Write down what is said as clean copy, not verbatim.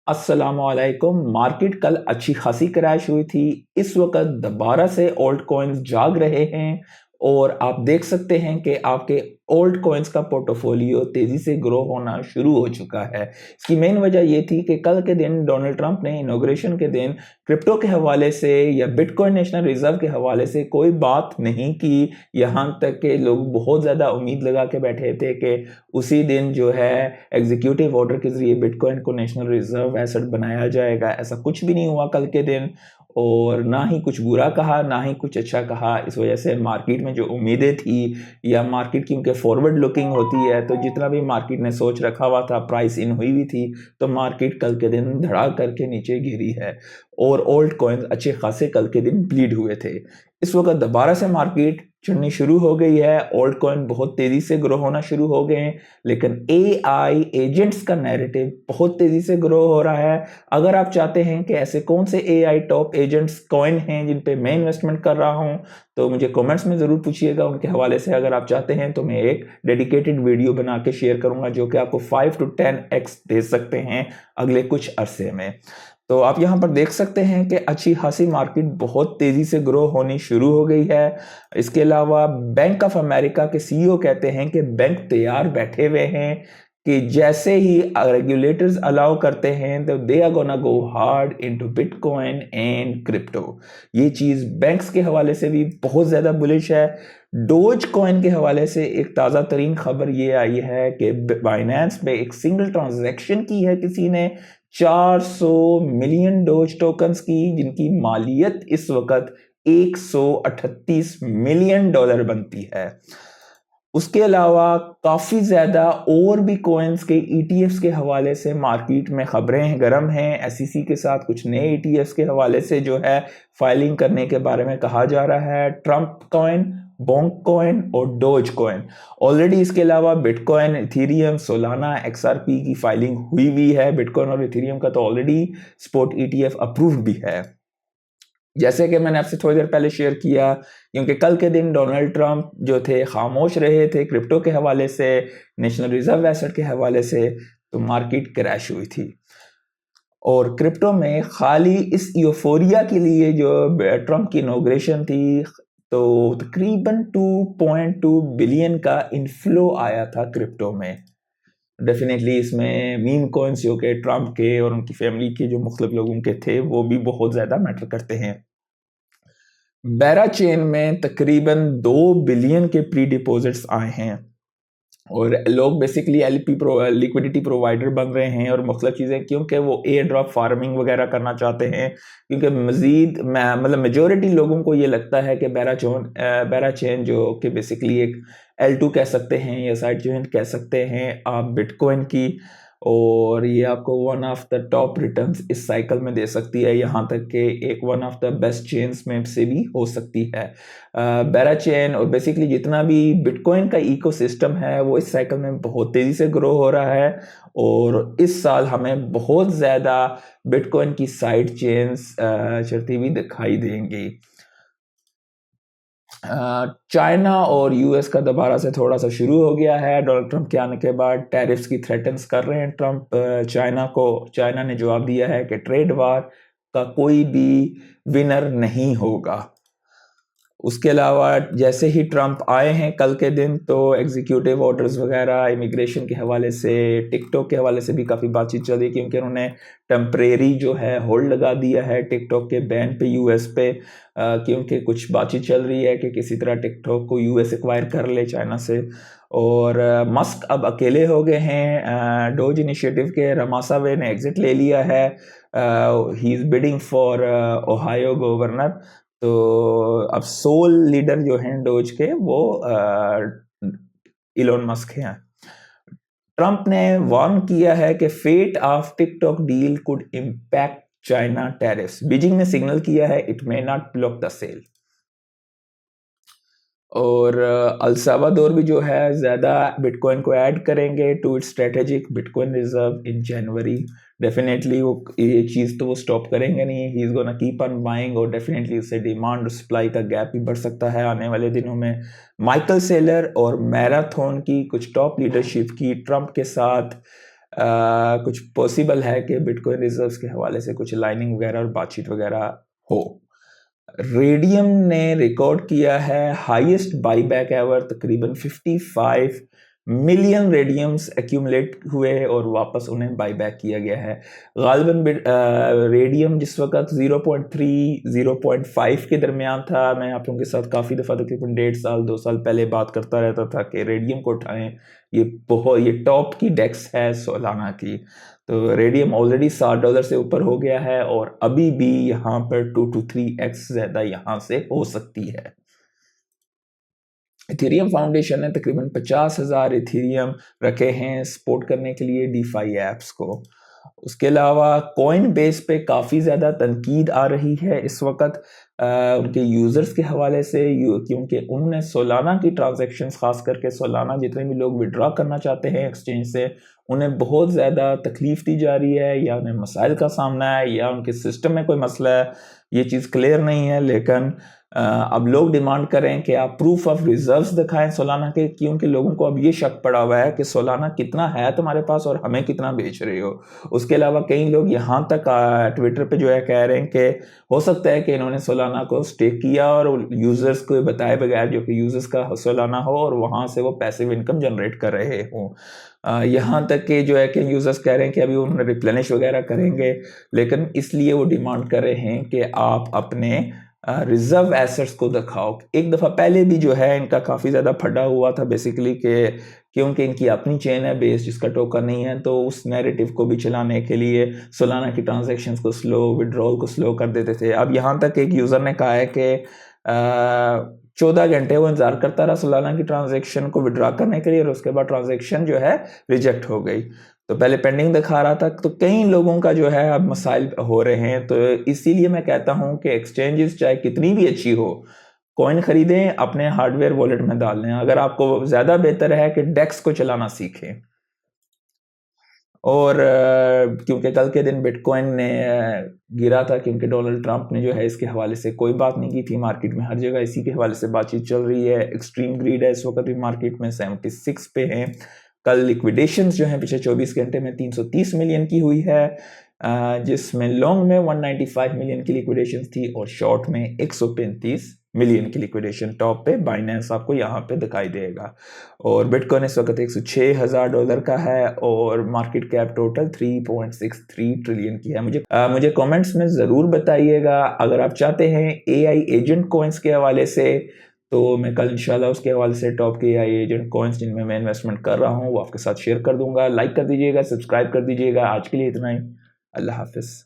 अस्सलामुअलैकुम। मार्केट कल अच्छी खासी क्रैश हुई थी। इस वक्त दोबारा से ओल्ड कॉइन्स जाग रहे हैं और आप देख सकते हैं कि आपके ओल्ड कॉइन्स का पोर्टफोलियो तेजी से ग्रो होना शुरू हो चुका है। इसकी मेन वजह ये थी कि कल के दिन डोनाल्ड ट्रंप ने इनॉग्रेशन के दिन क्रिप्टो के हवाले से या बिटकॉइन नेशनल रिजर्व के हवाले से कोई बात नहीं की। यहाँ तक कि लोग बहुत ज़्यादा उम्मीद लगा के बैठे थे कि उसी दिन जो है एग्जीक्यूटिव ऑर्डर के जरिए बिटकॉइन को नेशनल रिजर्व एसेट बनाया जाएगा। ऐसा कुछ भी नहीं हुआ कल के दिन, और ना ही कुछ बुरा कहा ना ही कुछ अच्छा कहा। इस वजह से मार्केट में जो उम्मीदें थी या मार्केट क्योंकि फॉरवर्ड लुकिंग होती है, तो जितना भी मार्केट ने सोच रखा हुआ था प्राइस इन हुई थी, तो मार्केट कल के दिन धड़ा करके नीचे गिरी है और ओल्ड कॉइन्स अच्छे खासे कल के दिन ब्लीड हुए थे। इस वक्त दोबारा से मार्केट चढ़नी शुरू हो गई है। ओल्ड कॉइन बहुत तेजी से ग्रो होना शुरू हो गए हैं, लेकिन एआई एजेंट्स का नैरेटिव बहुत तेजी से ग्रो हो रहा है। अगर आप चाहते हैं कि ऐसे कौन से एआई टॉप एजेंट्स कॉइन हैं जिन पे मैं इन्वेस्टमेंट कर रहा हूं, तो मुझे कमेंट्स में ज़रूर पूछिएगा। उनके हवाले से अगर आप चाहते हैं तो मैं एक डेडिकेटेड वीडियो बना के शेयर करूंगा जो कि आपको 5 to 10x दे सकते हैं अगले कुछ अरसे में। तो आप यहाँ पर देख सकते हैं कि अच्छी खासी मार्केट बहुत तेजी से ग्रो होनी शुरू हो गई है। इसके अलावा बैंक ऑफ अमेरिका के सीईओ कहते हैं कि बैंक तैयार बैठे हुए हैं कि जैसे ही रेगुलेटर्स अलाउ करते हैं तो they are gonna go hard into bitcoin and crypto. ये चीज़ बैंक्स के हवाले से भी बहुत ज़्यादा बुलिश है। डोज कॉइन के हवाले से एक ताज़ा तरीन खबर ये आई है कि बाइनेंस पे एक सिंगल ट्रांजैक्शन की है किसी ने 400 मिलियन डोज टोकन्स की, जिनकी मालियत इस वक्त $138 मिलियन बनती है। उसके अलावा काफ़ी ज़्यादा और भी कॉइन्स के ईटीएफ्स के हवाले से मार्केट में खबरें गर्म हैं। एसईसी के साथ कुछ नए ईटीएफ्स के हवाले से जो है फाइलिंग करने के बारे में कहा जा रहा है। ट्रंप कॉइन, बोंक कॉइन और डोज कॉइन। ऑलरेडी इसके अलावा बिटकॉइन, इथेरियम, सोलाना, एक्सआरपी की फाइलिंग हुई है। बिटकॉइन और इथेरियम का तो ऑलरेडी स्पॉट ईटीएफ अप्रूव्ड भी है, जैसे कि मैंने आपसे थोड़ी देर पहले शेयर किया। क्योंकि कल के दिन डोनाल्ड ट्रंप जो थे खामोश रहे थे क्रिप्टो के हवाले से, नेशनल रिजर्व एसेट के हवाले से, तो मार्केट क्रैश हुई थी। और क्रिप्टो में खाली इस यूफोरिया के लिए जो ट्रंप की इनॉग्रेशन थी, तो तकरीबन 2.2 बिलियन का इनफ्लो आया था क्रिप्टो में। डेफिनेटली इसमें मीम कॉइन्स जो कि ट्रंप के और उनकी फैमिली के जो मुख्तलिफ लोगों के थे वो भी बहुत ज़्यादा मैटर करते हैं। बेरा चेन में तकरीबन 2 बिलियन के प्री डिपॉजिट्स आए हैं और लोग बेसिकली एलपी लिक्विडिटी प्रोवाइडर बन रहे हैं और मुख्तलिफ चीज़ें, क्योंकि वो एयर ड्रॉप फार्मिंग वगैरह करना चाहते हैं। क्योंकि मज़ीद मतलब मेजॉरिटी लोगों को ये लगता है कि बेरा चेन जो कि बेसिकली एक L2 कह सकते हैं या साइड चेन कह सकते हैं आप बिटकॉइन की, और ये आपको one of the top returns इस साइकिल में दे सकती है। यहाँ तक कि एक one of the best chains में से भी हो सकती है। बेरा चेन और बेसिकली जितना भी बिटकॉइन का इकोसिस्टम है वो इस साइकिल में बहुत तेज़ी से ग्रो हो रहा है और इस साल हमें बहुत ज़्यादा बिटकॉइन की साइड चेन्स चलती हुई दिखाई देंगी। चाइना और यूएस का दोबारा से थोड़ा सा शुरू हो गया है। डोनाल्ड ट्रंप के आने के बाद टैरिफ्स की थ्रेटन्स कर रहे हैं ट्रंप चाइना को। चाइना ने जवाब दिया है कि ट्रेड वार का कोई भी विनर नहीं होगा। उसके अलावा जैसे ही ट्रंप आए हैं कल के दिन, तो एग्जीक्यूटिव ऑर्डर्स वगैरह इमिग्रेशन के हवाले से, टिकटॉक के हवाले से भी काफ़ी बातचीत चल रही है, क्योंकि उन्होंने टेम्परेरी जो है होल्ड लगा दिया है टिकटॉक के बैन पे यूएस पे, क्योंकि कुछ बातचीत चल रही है कि किसी तरह टिकटॉक को यूएस एक्वायर कर ले चाइना से। और मस्क अब अकेले हो गए हैं। डोज इनिशिएटिव के रमासावे ने एग्जिट ले लिया है। He is bidding for Ohio governor. तो अब सोल लीडर जो हैं डोज के वो इलोन मस्क हैं। ट्रंप ने वार्न किया है कि fate of TikTok deal could impact China tariffs. Beijing ने सिग्नल किया है it may not block the sale. और अल साल्वाडोर भी जो है ज़्यादा बिटकॉइन को ऐड करेंगे to its strategic bitcoin reserve in January. Definitely वो ये चीज़ तो वो स्टॉप करेंगे नहीं, he is gonna keep on buying, और डेफिनेटली इससे डिमांड और सप्लाई का गैप भी बढ़ सकता है आने वाले दिनों में। माइकल सेलर और मैराथन की कुछ टॉप लीडरशिप की ट्रंप के साथ कुछ पॉसिबल है कि बिटकॉइन रिजर्व्स के हवाले से कुछ लाइनिंग वगैरह और बातचीत वगैरह हो। रेडियम ने रिकॉर्ड किया है हाईएस्ट बाईबैक एवर, तकरीबन 55 मिलियन रेडियम्स एक्यूमुलेट हुए और वापस उन्हें बाईबैक किया गया है। गालिबन रेडियम जिस वक्त 0.3 0.5 के दरमियान था, मैं आप लोगों के साथ काफ़ी दफ़ा तकरीबन 1.5 साल 2 साल पहले बात करता रहता था कि रेडियम को उठाएं, ये टॉप की डेक्स है सोलाना की। तो रेडियम ऑलरेडी $60 से ऊपर हो गया है और अभी भी यहाँ पर 2 to 3x ज़्यादा यहाँ से हो सकती है। इथेरियम फाउंडेशन ने तकरीबन 50,000 इथेरियम रखे हैं सपोर्ट करने के लिए डीफाई ऐप्स को। उसके अलावा कॉइन बेस पे काफ़ी ज़्यादा तनकीद आ रही है इस वक्त उनके यूज़र्स के हवाले से, क्योंकि उन्होंने सोलाना की ट्रांजैक्शंस ख़ास करके सोलाना जितने भी लोग विड्रॉ करना चाहते हैं एक्सचेंज से, उन्हें बहुत ज़्यादा तकलीफ़ दी जा रही है, या उन्हें मसाइल का सामना है, या उनके सिस्टम में कोई मसला है, ये चीज़ क्लियर नहीं है। लेकिन अब लोग डिमांड करें कि आप प्रूफ ऑफ रिजर्व्स दिखाएं सोलाना के, क्योंकि लोगों को अब ये शक पड़ा हुआ है कि सोलाना कितना है तुम्हारे पास और हमें कितना बेच रहे हो। उसके अलावा कई लोग यहाँ तक ट्विटर पे जो है कह रहे हैं कि हो सकता है कि इन्होंने सोलाना को स्टेक किया और यूज़र्स को बताए बगैर, जो कि यूज़र्स का सोलाना हो, और वहाँ से वो पैसिव इनकम जनरेट कर रहे हों। यहाँ तक कि जो है कि यूज़र्स कह रहे हैं कि अभी उन्होंने रिप्लेनिश वगैरह करेंगे, लेकिन इसलिए वो डिमांड कर रहे हैं कि आप अपने रिजर्व एसेट्स को दिखाओ। एक दफ़ा पहले भी जो है इनका काफ़ी ज़्यादा फटा हुआ था बेसिकली कि क्योंकि इनकी अपनी चेन है बेस जिसका टोकन नहीं है, तो उस नैरेटिव को भी चलाने के लिए सोलाना की ट्रांजैक्शंस को स्लो, विड्रॉल को स्लो कर देते थे। अब यहाँ तक एक यूज़र ने कहा है कि 14 घंटे वो इंतज़ार करता रहा सोलाना की ट्रांजैक्शन को विड्रॉ करने के लिए, और उसके बाद ट्रांजैक्शन जो है रिजेक्ट हो गई। तो पहले पेंडिंग दिखा रहा था, तो कई लोगों का जो है अब मसाइल हो रहे हैं। तो इसीलिए मैं कहता हूं कि एक्सचेंजेस चाहे कितनी भी अच्छी हो, कॉइन खरीदें, अपने हार्डवेयर वॉलेट में डाल लें। अगर आपको ज़्यादा बेहतर है कि डेक्स को चलाना सीखें। और क्योंकि कल के दिन बिटकॉइन ने गिरा था, क्योंकि डोनाल्ड ट्रंप ने जो है इसके हवाले से कोई बात नहीं की थी। मार्केट में हर जगह इसी के हवाले से बातचीत चल रही है। एक्सट्रीम ग्रीड है इस वक्त भी मार्केट में, 76 पे हैं। कल लिक्विडेशंस जो हैं पिछले 24 घंटे में 330 मिलियन की हुई है, जिसमें लॉन्ग में 195 मिलियन की लिक्विडेशन थी और शॉर्ट में 135 मिलियन की लिक्विडेशन। टॉप पे बाइनेंस आपको यहाँ पे दिखाई देगा। और बिटकॉइन इस वक्त $106,000 का है और मार्केट कैप टोटल 3.63 ट्रिलियन की है। मुझे कमेंट्स में ज़रूर बताइएगा अगर आप चाहते हैं AI एजेंट कॉइन्स के हवाले से, तो मैं कल इंशाल्लाह उसके हवाले से टॉप के AI एजेंट कॉइन्स जिनमें मैं इन्वेस्टमेंट कर रहा हूँ वो आपके साथ शेयर कर दूंगा। लाइक कर दीजिएगा, सब्सक्राइब कर दीजिएगा। आज के लिए इतना ही। अल्लाह हाफिज़।